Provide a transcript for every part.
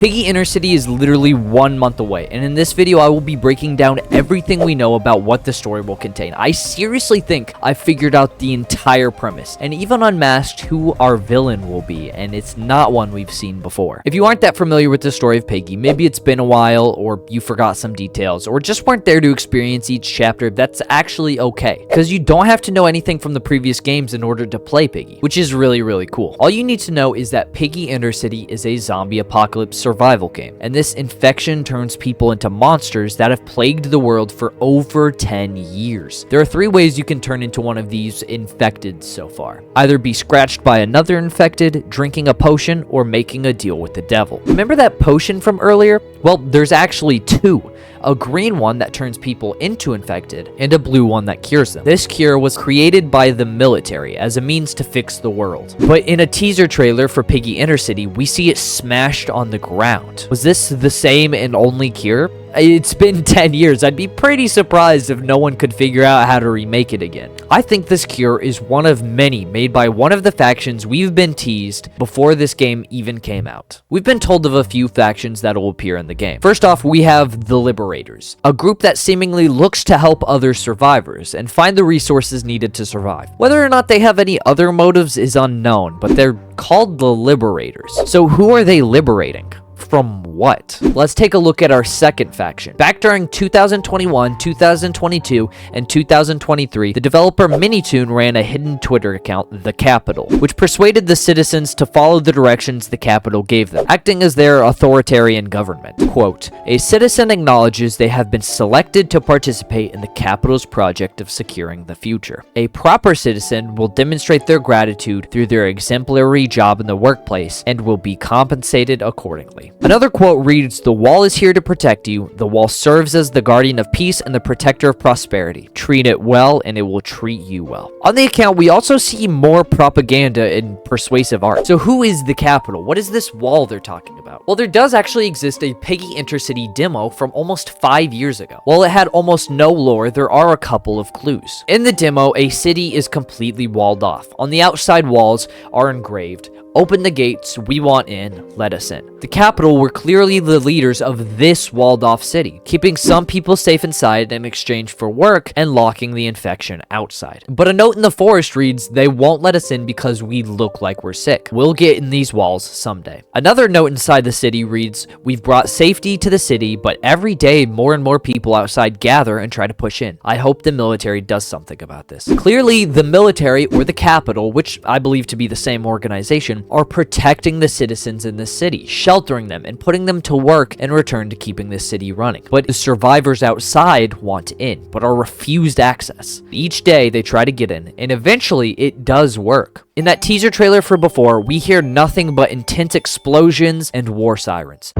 Piggy Intercity is literally 1 month away, and in this video I will be breaking down everything we know about what the story will contain. I seriously think I figured out the entire premise, and even unmasked who our villain will be, and it's not one we've seen before. If you aren't that familiar with the story of Piggy, maybe it's been a while, or you forgot some details, or just weren't there to experience each chapter, that's actually okay, because you don't have to know anything from the previous games in order to play Piggy, which is really cool. All you need to know is that Piggy Intercity is a zombie apocalypse survival game, and this infection turns people into monsters that have plagued the world for over 10 years. There are 3 ways you can turn into one of these infected so far. Either be scratched by another infected, drinking a potion, or making a deal with the devil. Remember that potion from earlier? Well, there's actually 2. A green one that turns people into infected, and a blue one that cures them. This cure was created by the military as a means to fix the world. But in a teaser trailer for Piggy Intercity, we see it smashed on the ground. Was this the same and only cure? It's been 10 years. I'd be pretty surprised if no one could figure out how to remake it again. I think this cure is one of many made by one of the factions we've been teased before this game even came out. We've been told of a few factions that will appear in the game. First off, we have the Liberators, a group that seemingly looks to help other survivors and find the resources needed to survive. Whether or not they have any other motives is unknown, but they're called the Liberators. So who are they liberating? From what? Let's take a look at our second faction. Back during 2021, 2022, and 2023, the developer Minitoon ran a hidden Twitter account, The Capitol, which persuaded the citizens to follow the directions the Capitol gave them, acting as their authoritarian government. Quote, "A citizen acknowledges they have been selected to participate in the Capitol's project of securing the future. A proper citizen will demonstrate their gratitude through their exemplary job in the workplace and will be compensated accordingly." Another quote reads, "The wall is here to protect you. The wall serves as the guardian of peace and the protector of prosperity. Treat it well and it will treat you well." On the account, we also see more propaganda and persuasive art. So who is the Capitol? What is this wall they're talking about? Well, there does actually exist a Piggy Intercity demo from almost 5 years ago. While it had almost no lore, there are a couple of clues. In the demo, a city is completely walled off. On the outside walls are engraved, "Open the gates, we want in, let us in." The Capitol were clearly the leaders of this walled-off city, keeping some people safe inside in exchange for work and locking the infection outside. But a note in the forest reads, "They won't let us in because we look like we're sick. We'll get in these walls someday." Another note inside the city reads, "We've brought safety to the city, but every day more and more people outside gather and try to push in. I hope the military does something about this." Clearly, the military, or the Capitol, which I believe to be the same organization, are protecting the citizens in this city, sheltering them, and putting them to work in return to keeping this city running. But the survivors outside want in, but are refused access. Each day they try to get in, and eventually it does work. In that teaser trailer for before, we hear nothing but intense explosions and war sirens.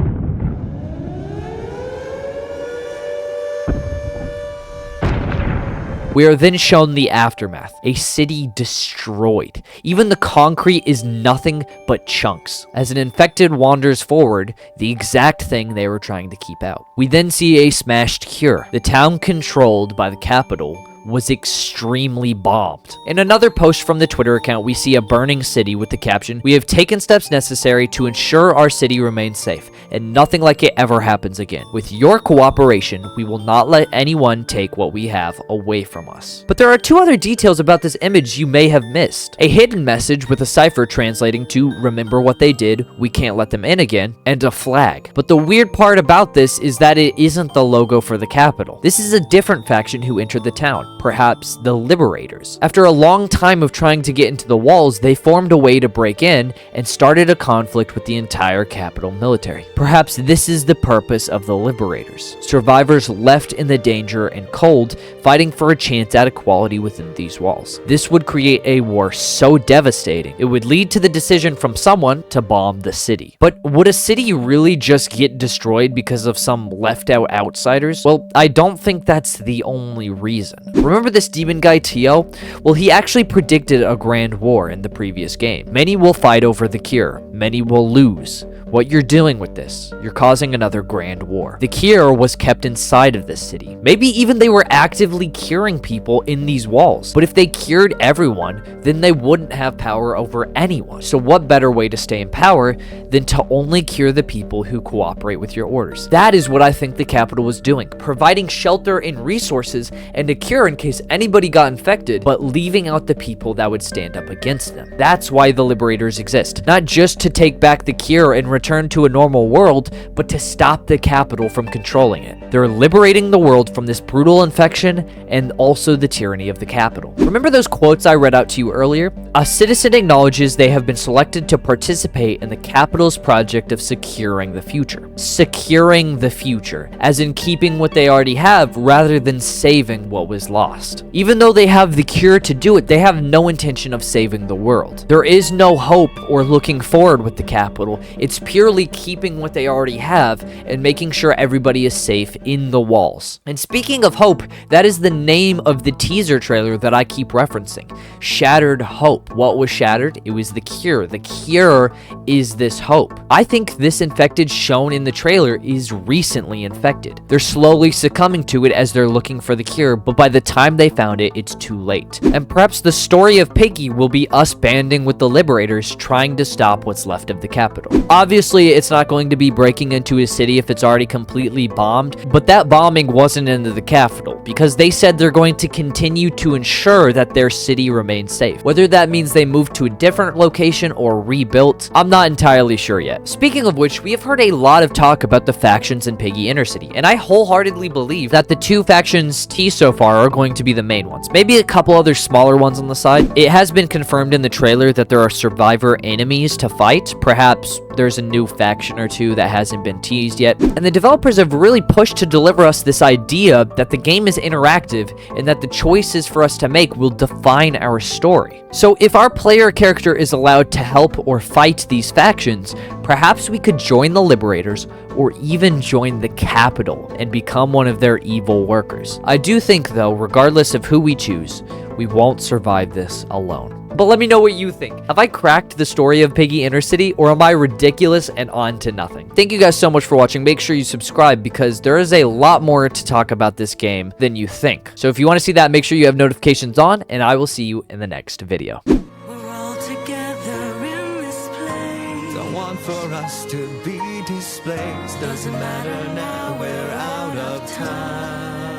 We are then shown the aftermath, a city destroyed. Even the concrete is nothing but chunks. As an infected wanders forward, the exact thing they were trying to keep out. We then see a smashed cure. The town controlled by the Capitol was extremely bombed. In another post from the Twitter account, we see a burning city with the caption, "We have taken steps necessary to ensure our city remains safe, and nothing like it ever happens again. With your cooperation, we will not let anyone take what we have away from us." But there are 2 other details about this image you may have missed. A hidden message with a cipher translating to "Remember what they did, we can't let them in again," and a flag. But the weird part about this is that it isn't the logo for the Capitol. This is a different faction who entered the town. Perhaps the Liberators. After a long time of trying to get into the walls, they formed a way to break in and started a conflict with the entire Capitol military. Perhaps this is the purpose of the Liberators. Survivors left in the danger and cold, fighting for a chance at equality within these walls. This would create a war so devastating, it would lead to the decision from someone to bomb the city. But would a city really just get destroyed because of some left-out outsiders? Well, I don't think that's the only reason. Remember this demon guy Tio? Well, he actually predicted a grand war in the previous game. Many will fight over the cure. Many will lose. What you're doing with this, you're causing another grand war. The cure was kept inside of this city. Maybe even they were actively curing people in these walls. But if they cured everyone, then they wouldn't have power over anyone. So what better way to stay in power than to only cure the people who cooperate with your orders? That is what I think the capital was doing, providing shelter and resources and a cure in case anybody got infected, but leaving out the people that would stand up against them. That's why the Liberators exist. Not just to take back the cure and return to a normal world, but to stop the capital from controlling it. They're liberating the world from this brutal infection and also the tyranny of the capital. Remember those quotes I read out to you earlier? A citizen acknowledges they have been selected to participate in the capital's project of securing the future. Securing the future, as in keeping what they already have rather than saving what was lost. Even though they have the cure to do it, they have no intention of saving the world. There is no hope or looking forward with the capital. It's purely keeping what they already have and making sure everybody is safe in the walls. And speaking of hope, that is the name of the teaser trailer that I keep referencing. Shattered hope. What was shattered? It was the cure. The cure is this hope. I think this infected shown in the trailer is recently infected. They're slowly succumbing to it as they're looking for the cure, but by the time they found it, it's too late. And perhaps the story of Piggy will be us banding with the Liberators trying to stop what's left of the capital. Obviously, it's not going to be breaking into a city if it's already completely bombed, but that bombing wasn't into the capital because they said they're going to continue to ensure that their city remains safe. Whether that means they move to a different location or rebuilt, I'm not entirely sure yet. Speaking of which, we have heard a lot of talk about the factions in Piggy Intercity, and I wholeheartedly believe that the two factions teased so far are going to be the main ones. Maybe a couple other smaller ones on the side. It has been confirmed in the trailer that there are survivor enemies to fight. Perhaps there's a new faction or two that hasn't been teased yet. And the developers have really pushed to deliver us this idea that the game is interactive and that the choices for us to make will define our story. So if our player character is allowed to help or fight these factions, perhaps we could join the Liberators or even join the capital and become one of their evil workers. I do think though, regardless of who we choose, we won't survive this alone. But let me know what you think. Have I cracked the story of Piggy Intercity, or am I ridiculous and on to nothing? Thank you guys so much for watching. Make sure you subscribe because there is a lot more to talk about this game than you think. So if you want to see that, make sure you have notifications on, and I will see you in the next video. We're all together in this place. Don't want for us to be displaced. Doesn't matter now, we're out of time.